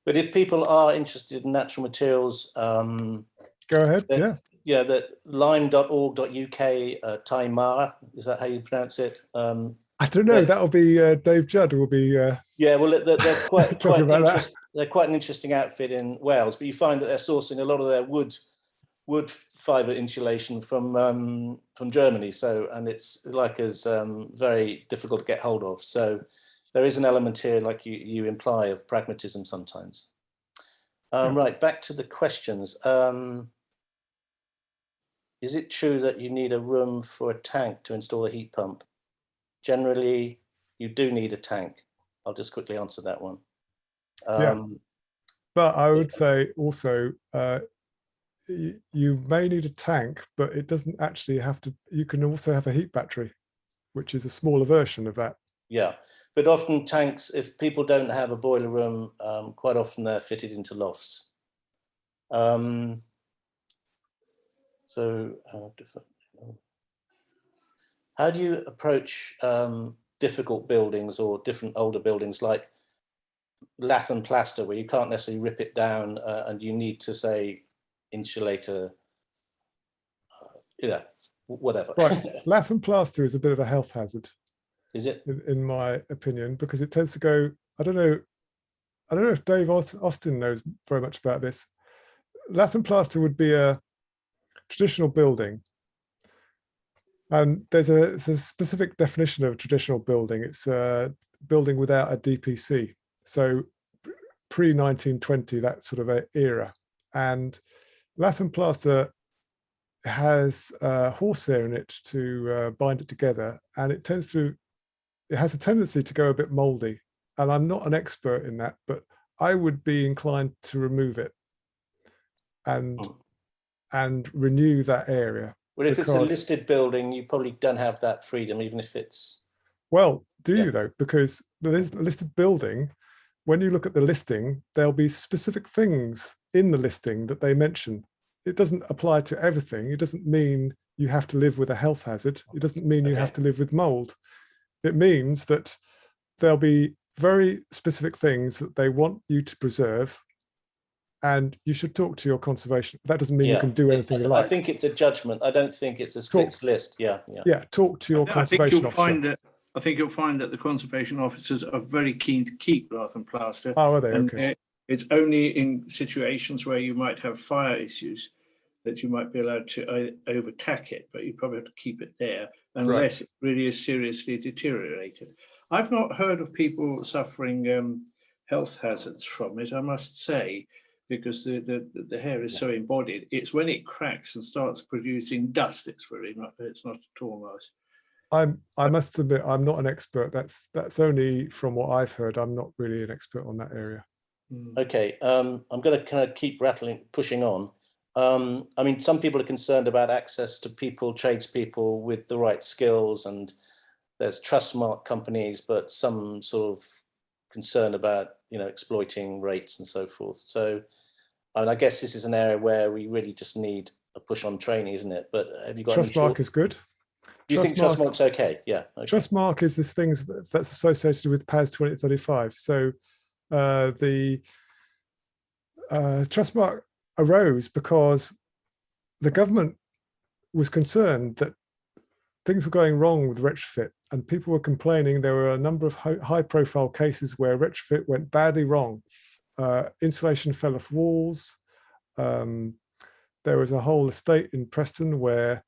But if people are interested in natural materials, go ahead. Yeah. Yeah, the lime.org.uk, Taimar, is that how you pronounce it? I don't know. That'll be Dave Judd will be. Yeah, well, they're quite talking about that. They're quite an interesting outfit in Wales, but you find that they're sourcing a lot of their wood fibre insulation from Germany. So, and it's like as very difficult to get hold of. So, there is an element here, like you imply, of pragmatism sometimes. Right, back to the questions. Is it true that you need a room for a tank to install a heat pump? Generally, you do need a tank. I'll just quickly answer that one. Yeah. But I would say also, you may need a tank, but it doesn't actually have to. You can also have a heat battery, which is a smaller version of that. Yeah, but often tanks, if people don't have a boiler room, quite often they're fitted into lofts. So how do you approach difficult buildings or different older buildings like lath and plaster, where you can't necessarily rip it down and you need to say insulator, whatever. Right, lath and plaster is a bit of a health hazard. Is it? In my opinion, because it tends to go. I don't know if Dave Austin knows very much about this. Lath and plaster would be a traditional building, and there's a specific definition of a traditional building. It's a building without a DPC, so pre-1920, that sort of a era. And lath and plaster has horsehair in it to bind it together, and it has a tendency to go a bit moldy. And I'm not an expert in that, but I would be inclined to remove it and renew that area. Well, if it's a listed building, you probably don't have that freedom, even if it's... Well, do you though? Because the listed building, when you look at the listing, there'll be specific things in the listing that they mention. It doesn't apply to everything. It doesn't mean you have to live with a health hazard. It doesn't mean you have to live with mold. It means that there'll be very specific things that they want you to preserve, and you should talk to your conservation. That doesn't mean you can do anything you like. I think it's a judgment. I don't think it's a fixed list. Yeah. Talk to your conservation officer. I think you'll find that the conservation officers are very keen to keep lath and plaster. Oh, are they? And okay. It's only in situations where you might have fire issues that you might be allowed to overtack it, but you probably have to keep it there unless it really is seriously deteriorated. I've not heard of people suffering health hazards from it, I must say, because the hair is so embodied. It's when it cracks and starts producing dust, it's not at all nice. I must admit, I'm not an expert. That's only from what I've heard. I'm not really an expert on that area. Okay, I'm going to kind of keep pushing on. I mean, some people are concerned about access to tradespeople with the right skills, and there's trust mark companies, but some sort of concern about, exploiting rates and so forth. So, I guess this is an area where we really just need a push on training, isn't it? But have you got trust mark is good. Do you think trust mark's okay? Yeah. Okay. Trust mark is this thing that's associated with PAS 2035. So the trust mark arose because the government was concerned that things were going wrong with retrofit, and people were complaining. There were a number of high-profile cases where retrofit went badly wrong. Insulation fell off walls. There was a whole estate in Preston where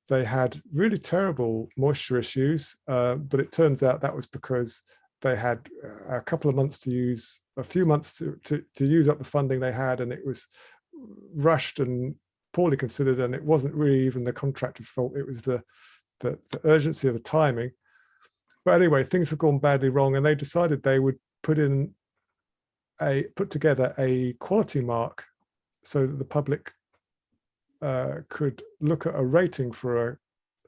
they had really terrible moisture issues, but it turns out that was because they had a couple of months to use, a few months to use up the funding they had, and it was rushed and poorly considered, and it wasn't really even the contractor's fault. It was the urgency of the timing. But anyway, things have gone badly wrong, and they decided they would put together a quality mark so that the public could look at a rating for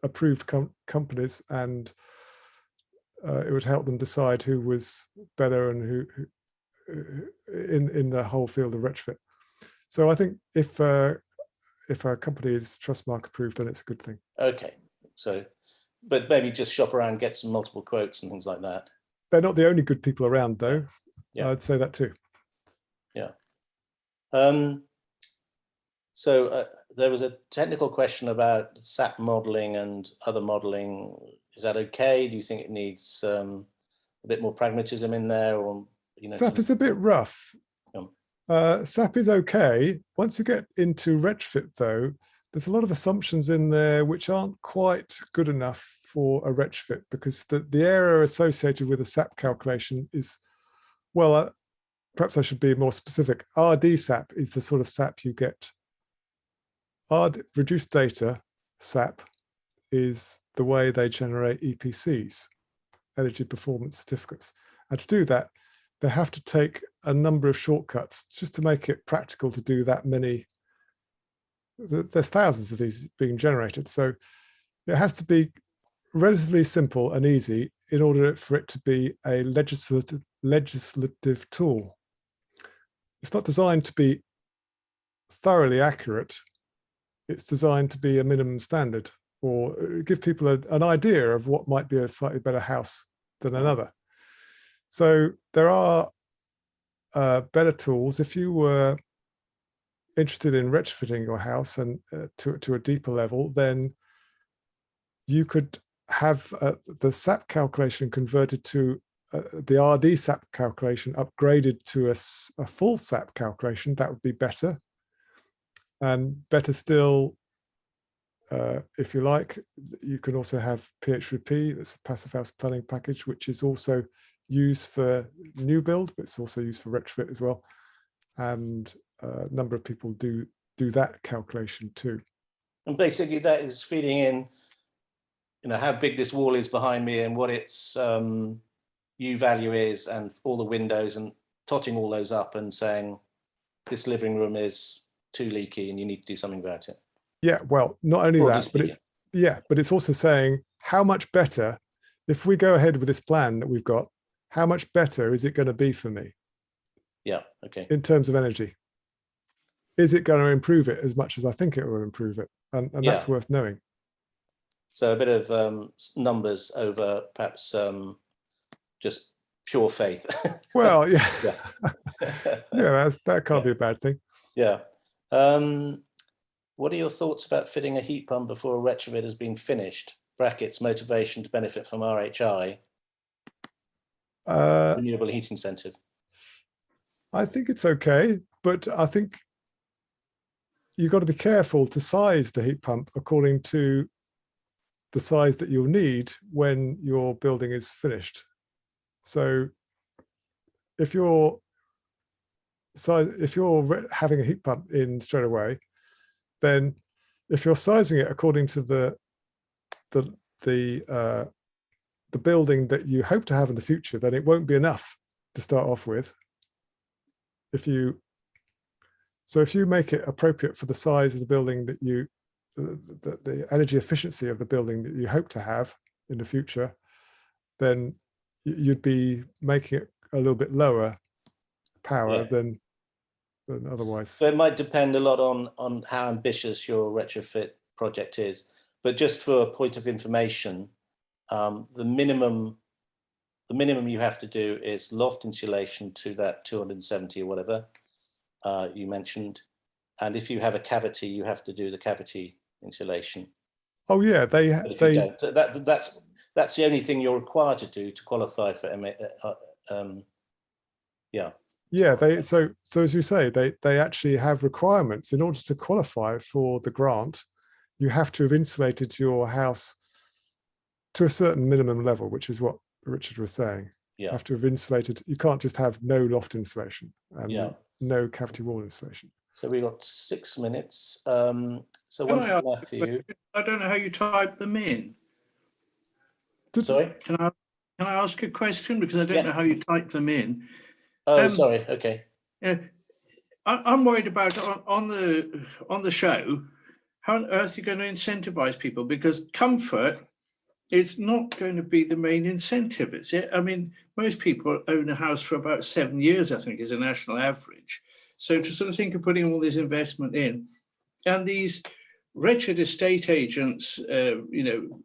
approved companies and it would help them decide who was better and who in the whole field of retrofit. So I think if our company is Trustmark approved, then it's a good thing. Okay, so, but maybe just shop around, get some multiple quotes and things like that. They're not the only good people around, though. Yeah. I'd say that too. Yeah. So there was a technical question about SAP modeling and other modeling. Is that okay? Do you think it needs a bit more pragmatism in there, or SAP is a bit rough. SAP is okay. Once you get into retrofit, though, there's a lot of assumptions in there which aren't quite good enough for a retrofit, because the error associated with a SAP calculation is, well, perhaps I should be more specific. RD SAP is the sort of SAP you get. Reduced data SAP is the way they generate EPCs, energy performance certificates. And to do that, they have to take a number of shortcuts just to make it practical to do that many. There's thousands of these being generated. So it has to be relatively simple and easy in order for it to be a legislative tool. It's not designed to be thoroughly accurate. It's designed to be a minimum standard, or give people an idea of what might be a slightly better house than another. So there are better tools. If you were interested in retrofitting your house and to a deeper level, then you could have the SAP calculation converted to the RD SAP calculation upgraded to a full SAP calculation. That would be better. And better still, if you like, you can also have PHP, that's a passive house planning package, which is also used for new build, but it's also used for retrofit as well. And a number of people do that calculation too. And basically that is feeding in, how big this wall is behind me and what its U value is and all the windows, and totting all those up and saying this living room is too leaky and you need to do something about it. Yeah, well, not only that, but it's also saying how much better, if we go ahead with this plan that we've got, how much better is it going to be for me? Yeah, okay. In terms of energy. Is it going to improve it as much as I think it will improve it? And that's worth knowing. So a bit of numbers over perhaps just pure faith. Well, yeah. Yeah, that can't be a bad thing. Yeah. What are your thoughts about fitting a heat pump before a retrofit has been finished? Brackets, motivation to benefit from RHI. Renewable heat incentive. I think it's okay, but I think you've got to be careful to size the heat pump according to the size that you'll need when your building is finished. So if you're having a heat pump in straight away, then if you're sizing it according to the building that you hope to have in the future, then it won't be enough to start off with. If you make it appropriate for the size of the building that the energy efficiency of the building that you hope to have in the future, then you'd be making it a little bit lower power than otherwise. So it might depend a lot on how ambitious your retrofit project is. But just for a point of information, the minimum you have to do is loft insulation to that 270 or whatever you mentioned. And if you have a cavity, you have to do the cavity insulation. Oh yeah, that's the only thing you're required to do to qualify for so as you say, they actually have requirements. In order to qualify for the grant, you have to have insulated your house to a certain minimum level, which is what Richard was saying. You have to have insulated. You can't just have no loft insulation and no cavity wall insulation. So we've got 6 minutes. So one from Matthew. I don't know how you type them in. Sorry? Can I ask a question? Because I don't know how you type them in. Oh, sorry. Okay. I'm worried about on the show, how on earth are you going to incentivize people? Because comfort it's not going to be the main incentive, is it? I mean, most people own a house for about 7 years, I think, is a national average. So to sort of think of putting all this investment in, and these wretched estate agents, you know,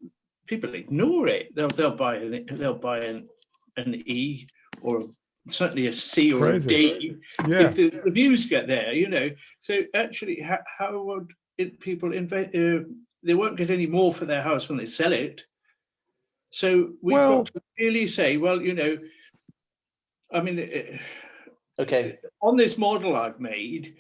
people ignore it. They'll buy an E, or certainly a C or Crazy. a D, Yeah. if the reviews get there, you know. So actually, how would people invest? They won't get any more for their house when they sell it. So we've got to really say, well, you know, I mean, Okay. on this model I've made,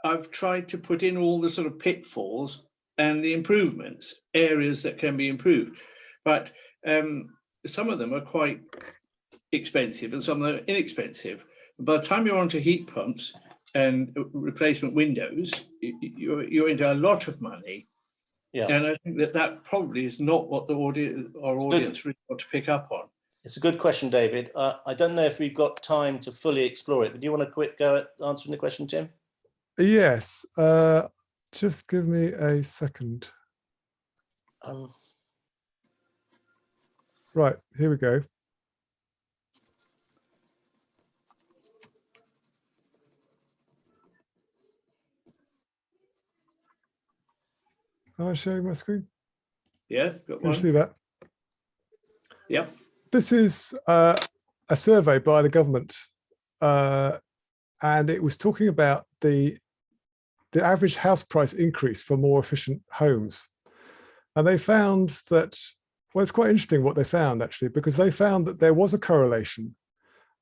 I've tried to put in all the sort of pitfalls and the improvements, areas that can be improved. But some of them are quite expensive and some of them are inexpensive. By the time you're onto heat pumps and replacement windows, you're into a lot of money. Yeah. And I think that probably is not what our audience really want to pick up on. It's a good question, David. I don't know if we've got time to fully explore it, but do you want a quick go at answering the question, Tim? Yes. Just give me a second. Right, here we go. Am I showing my screen? Yeah, got Can one. you see that? Yep. This is a survey by the government, and it was talking about the average house price increase for more efficient homes. And they found that, well, it's quite interesting what they found, actually, because they found that there was a correlation.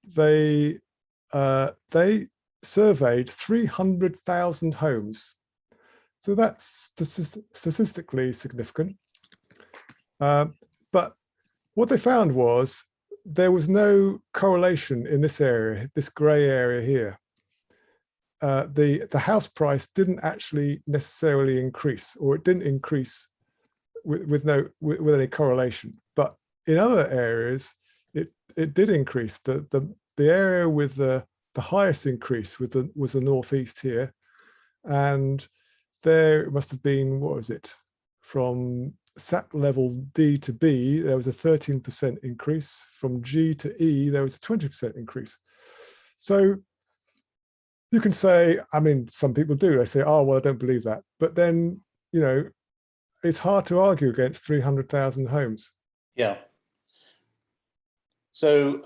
They surveyed 300,000 homes. So that's statistically significant. But what they found was there was no correlation in this area, this gray area here. The house price didn't actually necessarily increase, or it didn't increase with any correlation. But in other areas, it did increase. The area with the highest increase was the northeast here, and there it must have been, what was it, from SAT level D to B, there was a 13% increase. From G to E, there was a 20% increase. So you can say, I mean, some people do, they say, oh, well, I don't believe that. But then, you know, it's hard to argue against 300,000 homes. Yeah. So,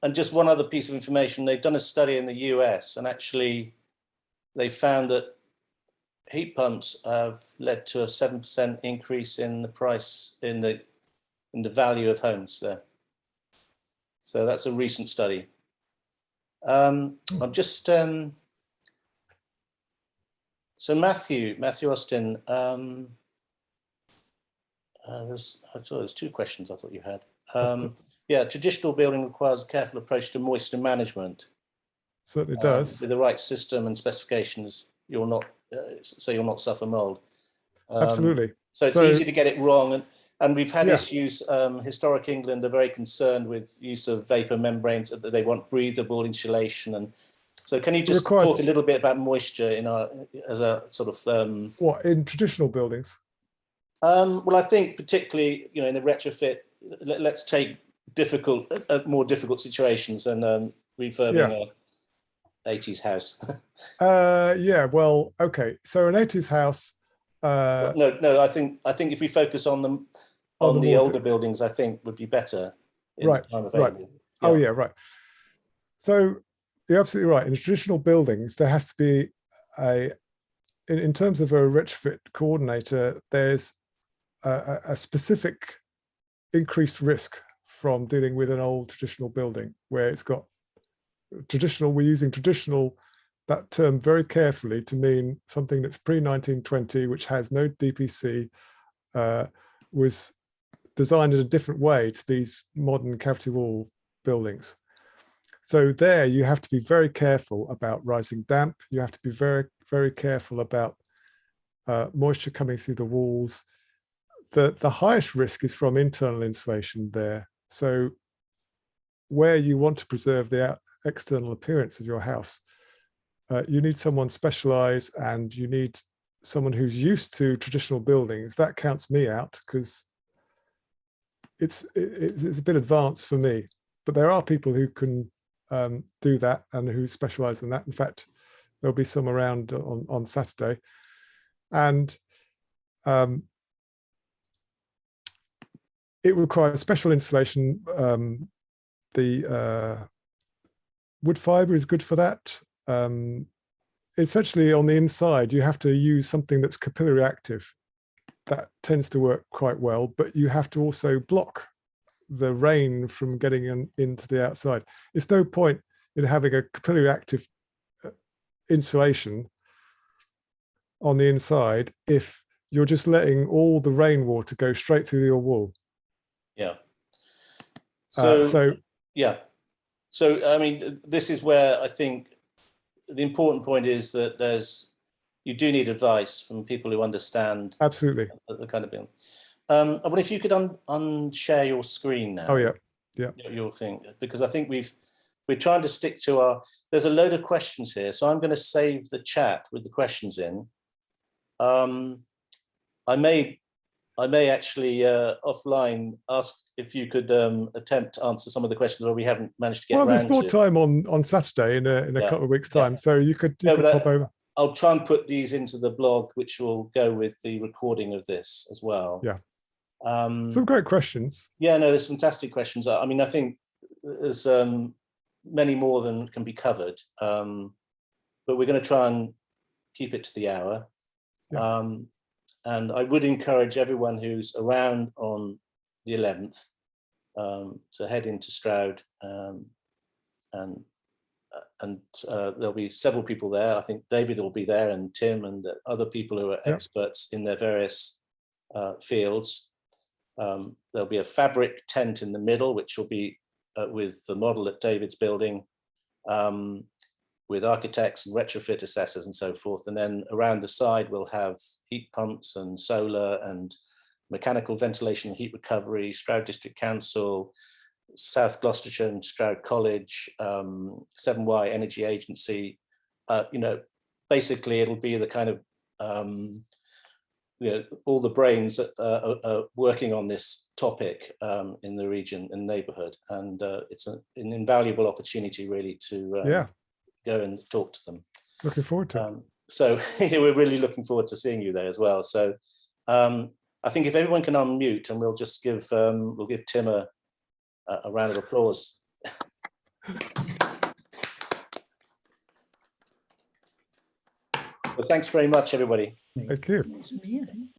and just one other piece of information, they've done a study in the US, and actually they found that heat pumps have led to a 7% increase in the price, in the value of homes there. So that's a recent study. I'm just so Matthew Austin, I thought there was two questions I thought you had. Yeah, traditional building requires a careful approach to moisture management. Certainly does. With the right system and specifications, you'll not suffer mold. Absolutely. So it's easy to get it wrong, and we've had issues. Historic England are very concerned with use of vapor membranes. That they want breathable insulation, and so can you just talk a little bit about moisture in as a sort of what in traditional buildings? Well, I think particularly, you know, in the retrofit, let's take more difficult situations than refurbing a 80s house. Yeah, well, okay. So an 80s house. No. I think if we focus on the older buildings, I think would be better. Right. Right. Yeah. Oh yeah. Right. So you're absolutely right. In traditional buildings, there has to be in terms of a retrofit coordinator, there's a specific increased risk from dealing with an old traditional building where it's got traditional. We're using traditional, that term very carefully to mean something that's pre-1920, which has no DPC, was designed in a different way to these modern cavity wall buildings. So there you have to be very careful about rising damp. You have to be very, very careful about moisture coming through the walls. The highest risk is from internal insulation there. So where you want to preserve the external appearance of your house, you need someone specialized, and you need someone who's used to traditional buildings. That counts me out, because it's a bit advanced for me, but there are people who can do that and who specialize in that. In fact, there'll be some around on Saturday, and it requires special insulation. The wood fiber is good for that. Essentially, on the inside, you have to use something that's capillary active. That tends to work quite well, but you have to also block the rain from getting into the outside. It's no point in having a capillary active insulation on the inside if you're just letting all the rainwater go straight through your wall. Yeah. So yeah. So I mean, this is where I think the important point is that you do need advice from people who understand absolutely the kind of building. I wonder if you could unshare your screen now. Oh yeah, yeah. Your thing, because I think we're trying to stick to there's a load of questions here, so I'm going to save the chat with the questions in. I may actually offline ask if you could attempt to answer some of the questions where we haven't managed to get around to. Well, there's more time on Saturday in a couple of weeks' time, so you could pop over. I'll try and put these into the blog, which will go with the recording of this as well. Yeah. Some great questions. Yeah, no, there's fantastic questions. I mean, I think there's many more than can be covered, but we're going to try and keep it to the hour. Yeah. And I would encourage everyone who's around on the 11th to head into Stroud, and there'll be several people there. I think David will be there, and Tim, and other people who are experts in their various fields. There'll be a fabric tent in the middle, which will be with the model that David's building, with architects and retrofit assessors and so forth. And then around the side, we'll have heat pumps and solar and mechanical ventilation and heat recovery, Stroud District Council, South Gloucestershire and Stroud College, 7Y Energy Agency. Basically it'll be the kind of, all the brains that are working on this topic in the region and neighborhood. And it's an invaluable opportunity really to go and talk to them. Looking forward to it. So we're really looking forward to seeing you there as well. So I think if everyone can unmute, and we'll just give Tim a round of applause. Well, thanks very much, everybody. Thank you.